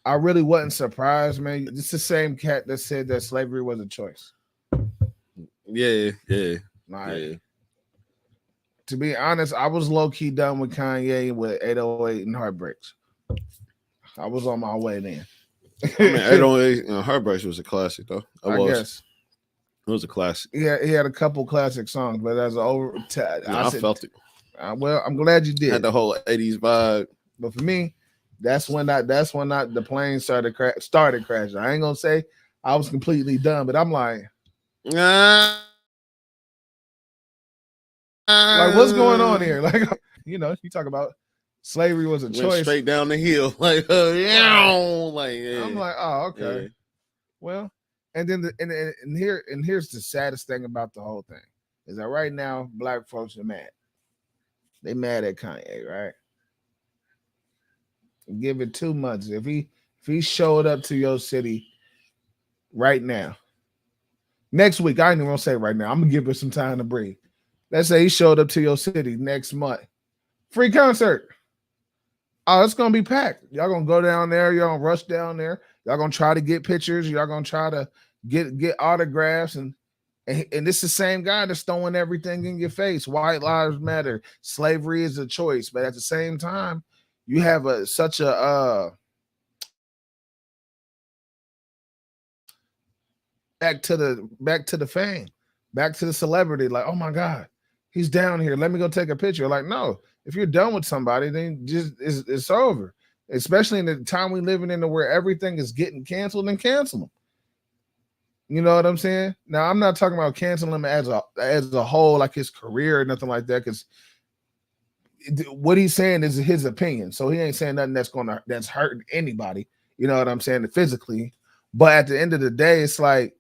I really wasn't surprised, man. It's the same cat that said that slavery was a choice. Yeah. Like, to be honest, I was low key done with Kanye with 808 and Heartbreaks. I was on my way then. I mean, 808 and Heartbreaks was a classic, though. I guess it was a classic. Yeah, he had a couple classic songs, but as I felt it. Well, I'm glad you did. Had the whole 80s vibe. But for me, that's when the plane started crashing. I ain't gonna say I was completely done, but I'm like what's going on here? Like, you talk about slavery was a choice. Straight down the hill, like, I'm like, oh, okay. Yeah. Well, and then here's the saddest thing about the whole thing is that right now black folks are mad. They mad at Kanye, right? Give it 2 months. If he showed up to your city right now, next week, I ain't even gonna say right now. I'm gonna give it some time to breathe. Let's say he showed up to your city next month. Free concert. Oh, it's gonna be packed. Y'all gonna go down there, y'all gonna rush down there, y'all gonna try to get pictures, y'all gonna try to get autographs, and this the same guy that's throwing everything in your face. White lives matter, slavery is a choice, but at the same time, you have such a back to the fame, back to the celebrity. Like, oh my God, he's down here. Let me go take a picture. Like, no, if you're done with somebody, then just it's over. Especially in the time we living in, where everything is getting canceled and cancel them. You know what I'm saying? Now, I'm not talking about canceling him as a whole, like his career or nothing like that, because what he's saying is his opinion. So he ain't saying nothing that's hurting anybody. You know what I'm saying? Physically. But at the end of the day, it's like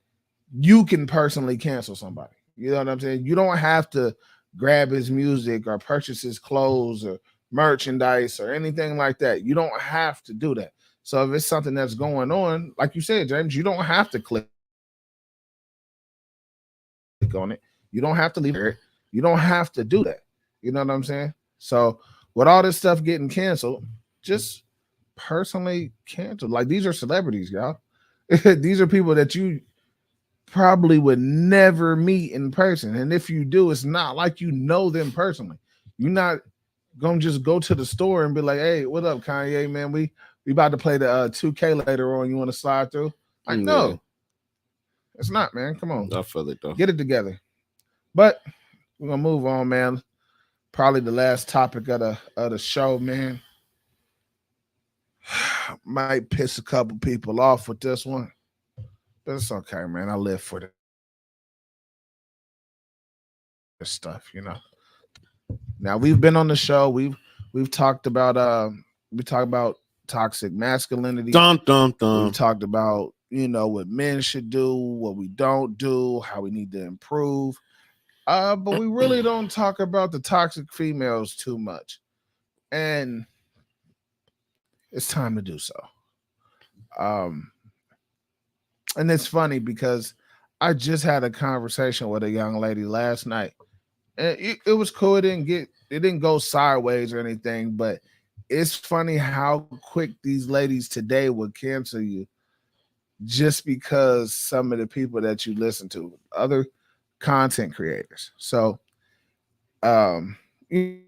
you can personally cancel somebody. You know what I'm saying? You don't have to grab his music or purchase his clothes or merchandise or anything like that. You don't have to do that. So if it's something that's going on, like you said, James, you don't have to click on it. You don't have to leave it. You don't have to do that. You know what I'm saying? So with all this stuff getting canceled, just personally canceled. Like, these are celebrities, y'all. These are people that you probably would never meet in person. And if you do, it's not like you know them personally. You're not gonna just go to the store and be like, hey, what up, Kanye, man? We about to play the 2K later on. You want to slide through? Like, no. It's not, man. Come on. I feel it, though. Get it together. But we're gonna move on, man. Probably the last topic of the show, man. Might piss a couple people off with this one, but it's okay, man. I live for this stuff, you know. Now, we've been on the show. We've talked about toxic masculinity. Dum. We've talked about, what men should do, what we don't do, how we need to improve. But we really don't talk about the toxic females too much. And it's time to do so. And it's funny because I just had a conversation with a young lady last night, And it was cool. It didn't go sideways or anything, but it's funny how quick these ladies today would cancel you just because some of the people that you listen to, other content creators. So you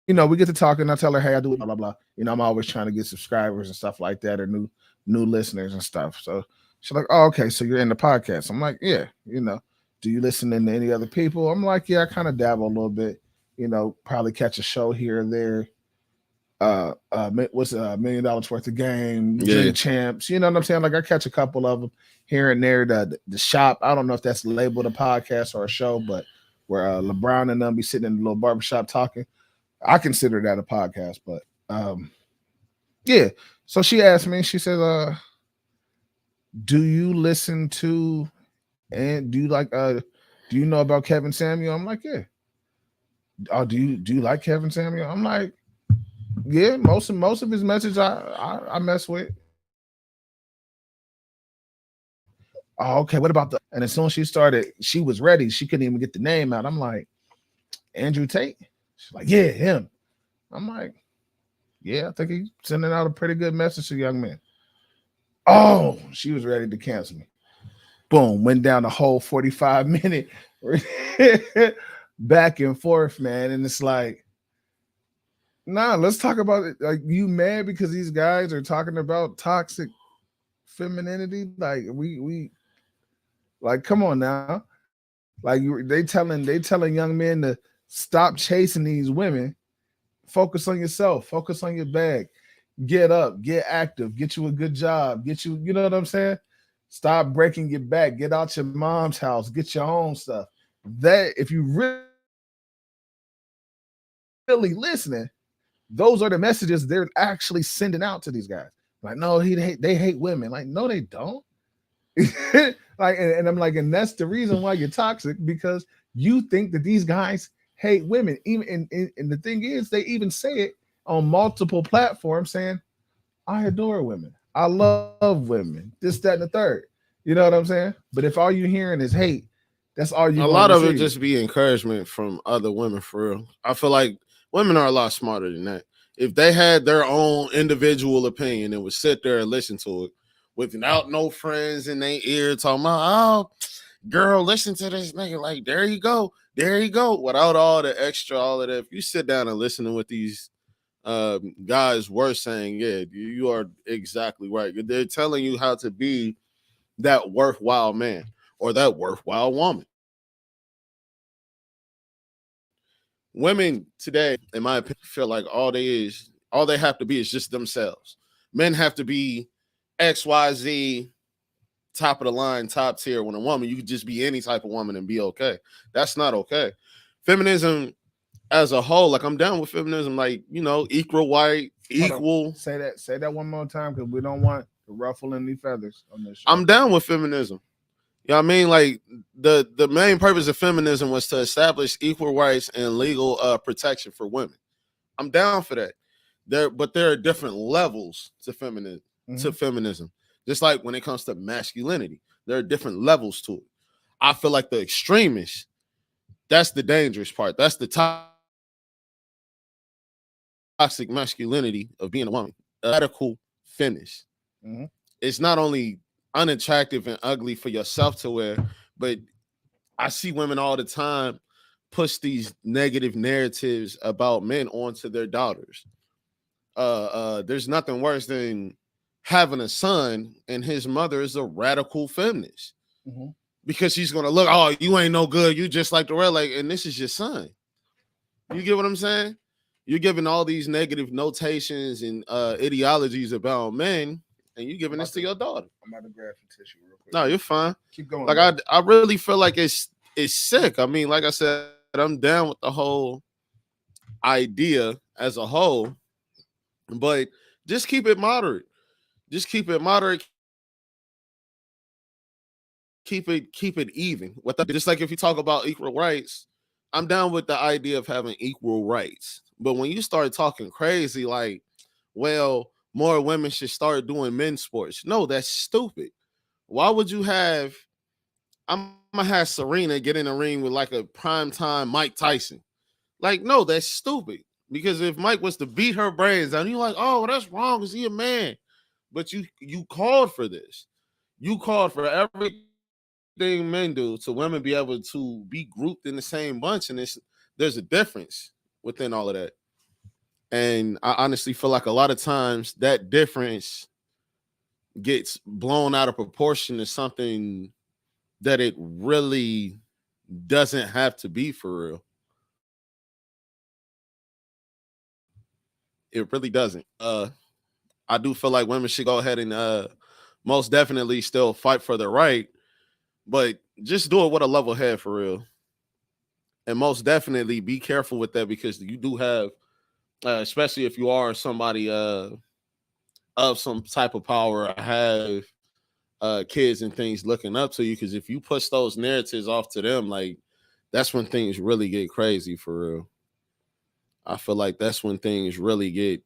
we get to talking. I tell her, hey, I do blah blah blah. I'm always trying to get subscribers and stuff like that, or new listeners and stuff. So she's like, oh, okay, so you're in the podcast. I'm like, yeah. Do you listen to any other people? I'm like, yeah, I kind of dabble a little bit. Probably catch a show here or there. What's $1 million worth of game? Yeah. Drink Champs. You know what I'm saying? Like I catch a couple of them here and there. The shop. I don't know if that's labeled a podcast or a show, but where LeBron and them be sitting in the little barbershop talking. I consider that a podcast, but yeah. So she asked me, she said, do you listen to and do you like do you know about Kevin Samuel? I'm like, yeah. Oh, do you like Kevin Samuel? I'm like, yeah, most of his message I mess with. Oh, okay. What about and as soon as she started, she was ready. She couldn't even get the name out. I'm like, Andrew Tate? She's like, yeah, him. I'm like, yeah, I think he's sending out a pretty good message to young men. Oh, she was ready to cancel me. Boom, went down the whole 45-minute back and forth, man. And it's like, nah, let's talk about it. Like, you mad because these guys are talking about toxic femininity? Like, we like, come on now. Like, they telling young men to stop chasing these women. Focus on yourself. Focus on your bag. Get up. Get active. Get you a good job. You know what I'm saying? Stop breaking your back. Get out your mom's house. Get your own stuff. That, if you really listening, those are the messages they're actually sending out to these guys. Like, no, they hate women. Like, no, they don't. Like, and I'm like, and that's the reason why you're toxic, because you think that these guys hate women. Even and the thing is, they even say it on multiple platforms, saying, I adore women. I love women. This, that, and the third. You know what I'm saying? But if all you're hearing is hate, that's all you. A lot of it just be encouragement from other women, for real. I feel like women are a lot smarter than that. If they had their own individual opinion and would sit there and listen to it without no friends in their ear talking about, oh, girl, listen to this nigga. Like, there you go. Without all the extra, all of that. If you sit down and listen to what these guys were saying, yeah, you are exactly right. They're telling you how to be that worthwhile man or that worthwhile woman. Women today, in my opinion, feel like all they have to be is just themselves. Men have to be XYZ, top of the line, top tier. When a woman, you could just be any type of woman and be okay. That's not okay. Feminism as a whole, like, I'm down with feminism, like, equal white, equal. Say that one more time, because we don't want to ruffle any feathers on this show. I'm down with feminism. You know what I mean? Like, the main purpose of feminism was to establish equal rights and legal protection for women. I'm down for that. But there are different levels to feminism. To feminism, just like when it comes to masculinity, there are different levels to it. I feel like the extremists, that's the dangerous part. That's the toxic masculinity of being a woman. A radical feminist. It's not only unattractive and ugly for yourself to wear, but I see women all the time push these negative narratives about men onto their daughters. There's nothing worse than having a son and his mother is a radical feminist, because she's gonna look, oh, you ain't no good, you just like the red, like, and this is your son. You get what I'm saying? You're giving all these negative notations and ideologies about men, and you giving this to your daughter. I'm about to grab some tissue real quick. No, you're fine. Keep going. Like, I really feel like it's sick. I mean, like I said, I'm down with the whole idea as a whole, but just keep it moderate. Just keep it moderate. Keep it even. Just like if you talk about equal rights, I'm down with the idea of having equal rights. But when you start talking crazy, like, well, more women should start doing men's sports. No, that's stupid. Why would you have? I'm gonna have Serena get in the ring with like a primetime Mike Tyson. Like, no, that's stupid. Because if Mike was to beat her brains out, you're like, oh, that's wrong. Is he a man? But you called for this. You called for everything men do to women be able to be grouped in the same bunch, and there's a difference within all of that. And I honestly feel like a lot of times that difference gets blown out of proportion to something that it really doesn't have to be for real. It really doesn't. I do feel like women should go ahead and most definitely still fight for their right, but just do it with a level head for real. And most definitely be careful with that, because you do have, especially if you are somebody of some type of power, have kids and things looking up to you. Because if you push those narratives off to them, like, that's when things really get crazy for real. I feel like that's when things really get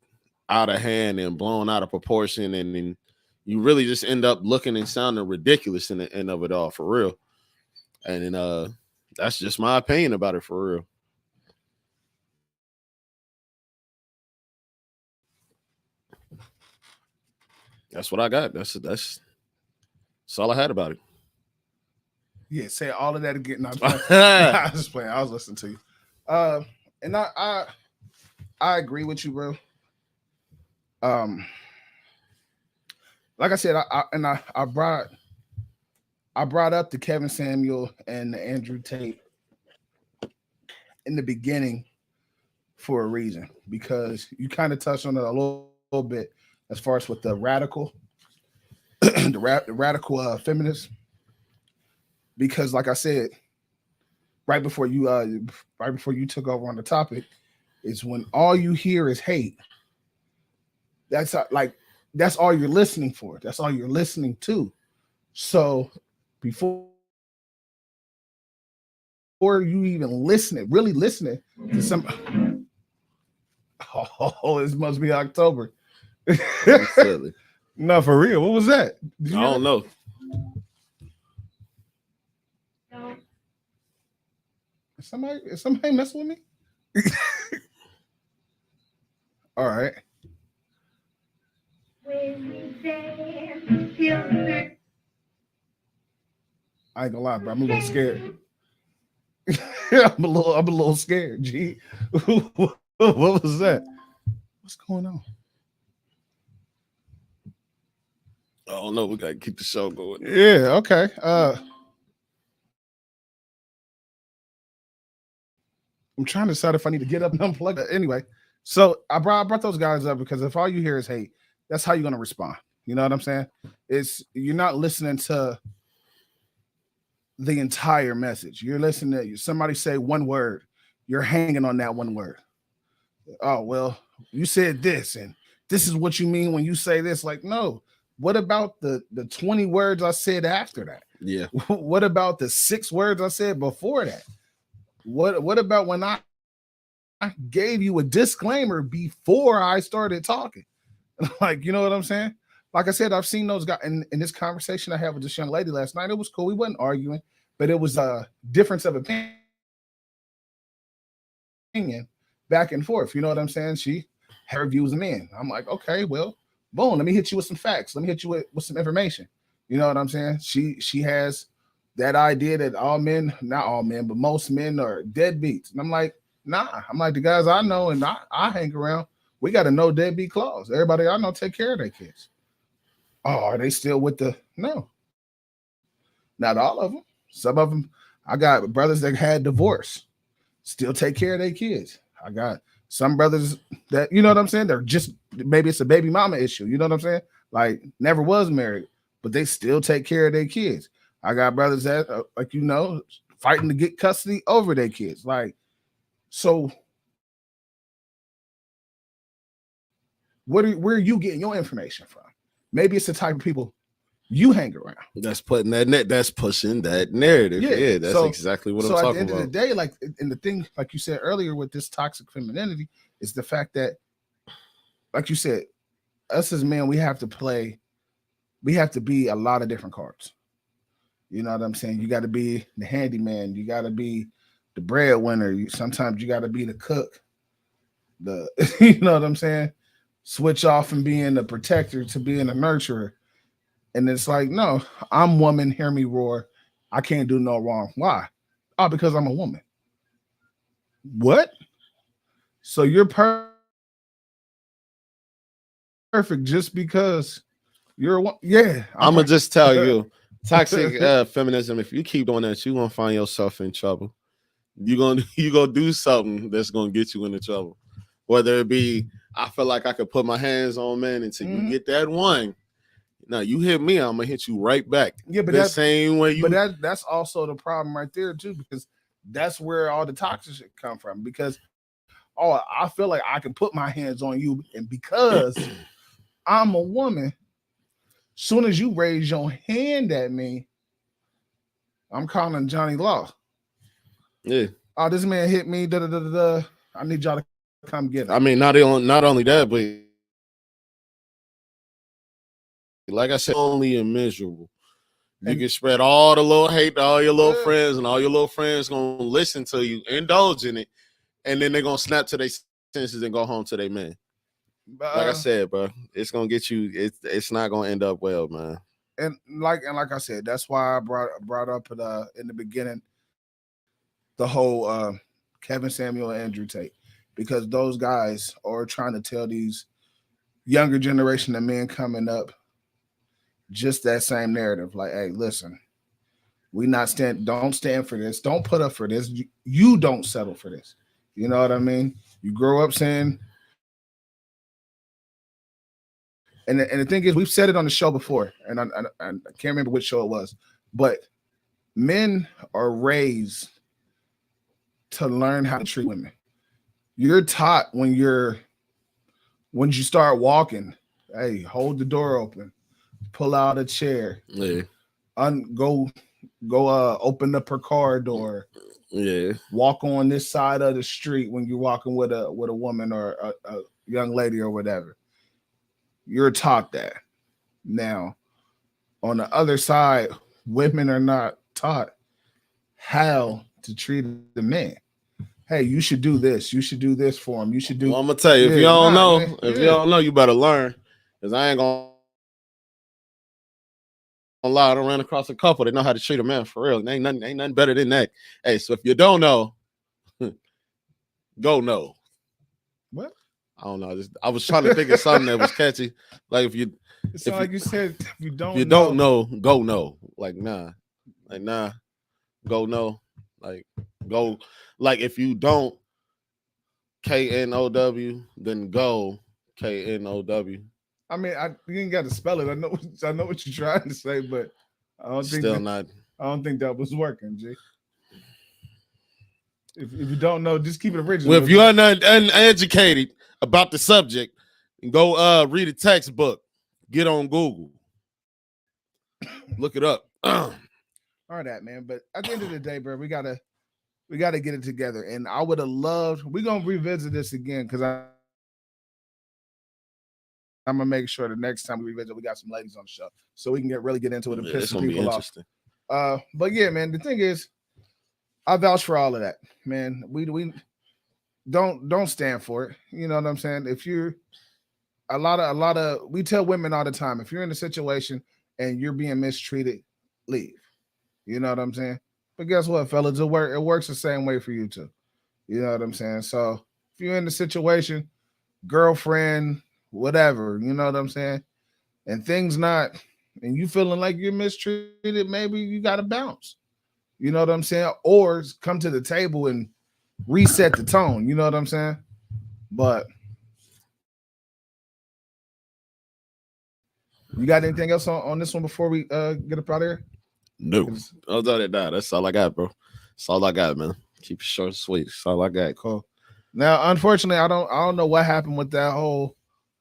out of hand and blown out of proportion, and then you really just end up looking and sounding ridiculous in the end of it all for real. And then that's just my opinion about it for real. That's what I got. That's all I had about it. Yeah, say all of that again. No, I was just playing. I was listening to you. And I agree with you, bro. Like I said, I brought up the Kevin Samuel and the Andrew Tate in the beginning for a reason, because you kind of touched on it a little bit as far as with the radical, the radical feminists. Because, like I said, right before you took over on the topic, is when all you hear is hate. That's all you're listening for. That's all you're listening to. So before you even really listening to some, this must be October. No, for real. What was that? I don't know. Is somebody messing with me? All right. I ain't gonna lie, bro. I'm a little scared. I'm a little scared. G, what was that? What's going on? I don't know. We gotta keep the show going. Yeah. Okay. I'm trying to decide if I need to get up and unplug it. Anyway, so I brought those guys up because if all you hear is hate, that's how you're gonna respond. You know what I'm saying? You're not listening to the entire message. You're listening to somebody say one word. You're hanging on that one word. Oh, well, you said this, and this is what you mean when you say this. Like, no. What about the 20 words I said after that? Yeah. What about the 6 words I said before that? What about when I gave you a disclaimer before I started talking? Like, you know what I'm saying? Like I said, I've seen those guys in this conversation I had with this young lady last night. It was cool. We wasn't arguing, but it was a difference of opinion back and forth. You know what I'm saying? She had her views of men. I'm like, okay, well, boom, let me hit you with some facts. Let me hit you with some information. You know what I'm saying? She has that idea that all men, not all men, but most men are deadbeats. And I'm like, nah. I'm like, the guys I know and I hang around, we got a no deadbeat clause. Everybody I know take care of their kids. Oh, are they still with the? No. Not all of them. Some of them, I got brothers that had divorce, still take care of their kids. I got some brothers that, you know what I'm saying? They're just, maybe it's a baby mama issue. You know what I'm saying? Like, never was married, but they still take care of their kids. I got brothers that, like, you know, fighting to get custody over their kids. Like, so where are you getting your information from? Maybe it's the type of people you hang around. That's putting that that's pushing that narrative. Yeah, that's exactly what I'm talking about. So at the end of the day, like, and the thing, like you said earlier with this toxic femininity, is the fact that, like you said, us as men, we have to be a lot of different cards. You know what I'm saying? You got to be the handyman. You got to be the breadwinner. Sometimes you got to be the cook. The you know what I'm saying? Switch off from being the protector to being a nurturer. And it's like, no, I'm woman. Hear me roar. I can't do no wrong. Why? Oh, because I'm a woman. What? So you're perfect just because you're a woman? Yeah. I'm gonna just tell you, toxic feminism. If you keep doing that, you're gonna find yourself in trouble. You're gonna do something that's gonna get you into trouble. Whether it be, I feel like I could put my hands on men until you get that one. Now you hit me, I'm gonna hit you right back. Yeah, but the that's same way you. But that's also the problem right there too, because that's where all the toxic shit come from. Because I feel like I can put my hands on you, and because I'm a woman, soon as you raise your hand at me, I'm calling Johnny Law. Yeah. Oh, this man hit me. Da da da da. I need y'all to come get him. I mean, not only that, but like I said, only immeasurable. You can spread all the little hate to all your little friends, and all your little friends gonna listen to you, indulge in it, and then they're gonna snap to their senses and go home to their man. Like I said, bro, it's gonna get you. It's not gonna end up well, man. And like I said, that's why I brought up in the beginning the whole Kevin Samuel and Andrew Tate, because those guys are trying to tell these younger generation of men coming up just that same narrative. Like, hey, listen, don't stand for this. Don't put up for this. You don't settle for this. You know what I mean? You grow up saying, and the thing is, we've said it on the show before, and I can't remember which show it was, but men are raised to learn how to treat women. You're taught when you start walking, hey, hold the door open, pull out a chair, go open up her car door, walk on this side of the street when you're walking with a woman or a young lady or whatever. You're taught that. Now, on the other side, women are not taught how to treat the man. Hey, you should do this. You should do this for him. You should do. Well, I'm gonna tell you, if you don't know, you better learn. Because I ain't gonna lie, I done ran across a couple that know how to treat a man for real. Ain't nothing better than that. Hey, so if you don't know, go know. What? I don't know. I was trying to think of something that was catchy. Like if you said, if you don't know, go know. Like nah, go know. Like go. Like if you don't KNOW, then go KNOW. I mean, you ain't got to spell it. I know what you're trying to say, but I don't think that was working, G. If you don't know, just keep it original. Well, if you're uneducated about the subject, go read a textbook. Get on Google. Look it up. All right, man. But at the end of the day, bro, we gotta get it together. And I would have loved. We're gonna revisit this again because I'm gonna make sure the next time we revisit, we got some ladies on the show so we can really get into it and piss some people off. But yeah, man. The thing is, I vouch for all of that, man. We don't stand for it. You know what I'm saying? If you're a lot of we tell women all the time, if you're in a situation and you're being mistreated, leave. You know what I'm saying? But guess what, fellas? It works the same way for you too. You know what I'm saying? So if you're in the situation, girlfriend, whatever, you know what I'm saying, and and you feeling like you're mistreated, maybe you gotta bounce. You know what I'm saying? Or come to the table and reset the tone. You know what I'm saying? But you got anything else on this one before we get up out of here? No. Other than that, that's all I got, bro. That's all I got, man. Keep it short and sweet. That's all I got. Cool. Now, unfortunately, I don't know what happened with that whole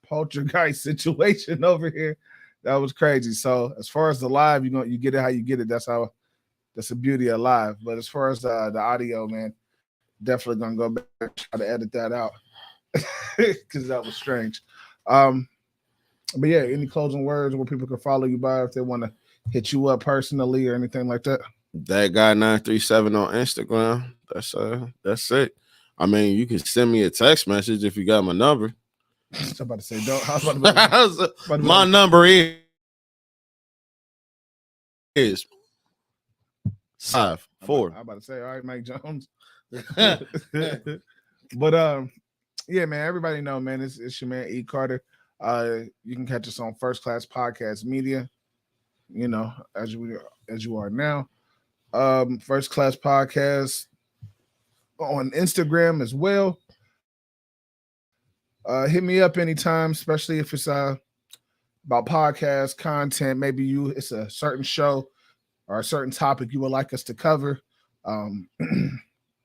poltergeist situation over here. That was crazy. So as far as the live, you get it how you get it. That's the beauty of live. But as far as the audio, man, definitely gonna go back and try to edit that out because that was strange. But yeah, any closing words where people can follow you by if they want to hit you up personally or anything like that? That guy 937 on Instagram. That's it. I mean, you can send me a text message if you got my number. I was about to say, don't. I was about to My number is 54. I'm about to say, all right, Mike Jones. But yeah, man, everybody know, man, it's your man E. Carter. You can catch us on First Class Podcast Media, you know, as you are now. First Class Podcast on Instagram as well. Hit me up anytime, especially if it's about podcast content. Maybe it's a certain show or a certain topic you would like us to cover.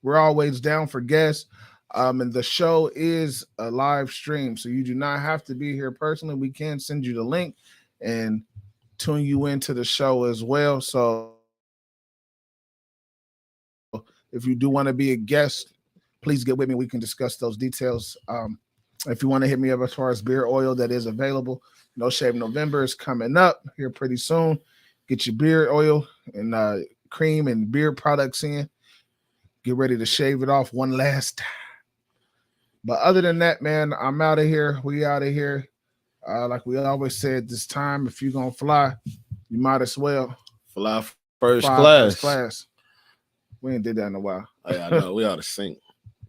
We're always down for guests. And the show is a live stream, so you do not have to be here personally. We can send you the link and tune you into the show as well. So if you do want to be a guest, please get with me. We can discuss those details. If you want to hit me up as far as beer oil that is available, No Shave November is coming up here pretty soon. Get your beard oil and cream and beard products in. Get ready to shave it off one last time. But other than that, man, I'm out of here. We out of here. Like we always said, this time, if you're going to fly, you might as well Fly first fly class. first class. We ain't did that in a while. I know we ought to sync.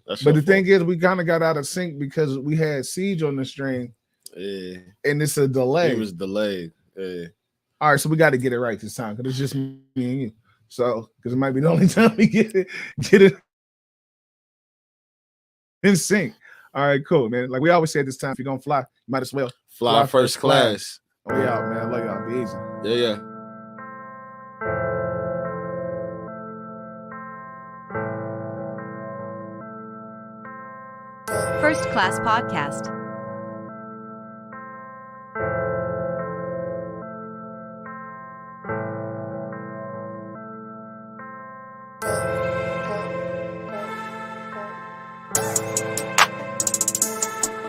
But the thing is, we kind of got out of sync because we had Siege on the string. Yeah. And it's a delay. It was delayed. Yeah. All right, so we got to get it right this time because it's just me and you. So, because it might be the only time we get it in sync. All right, cool, man. Like we always say this time, if you're going to fly, you might as well Fly first class. Oh, yeah, man. Love y'all. Be easy. Yeah. First Class Podcast.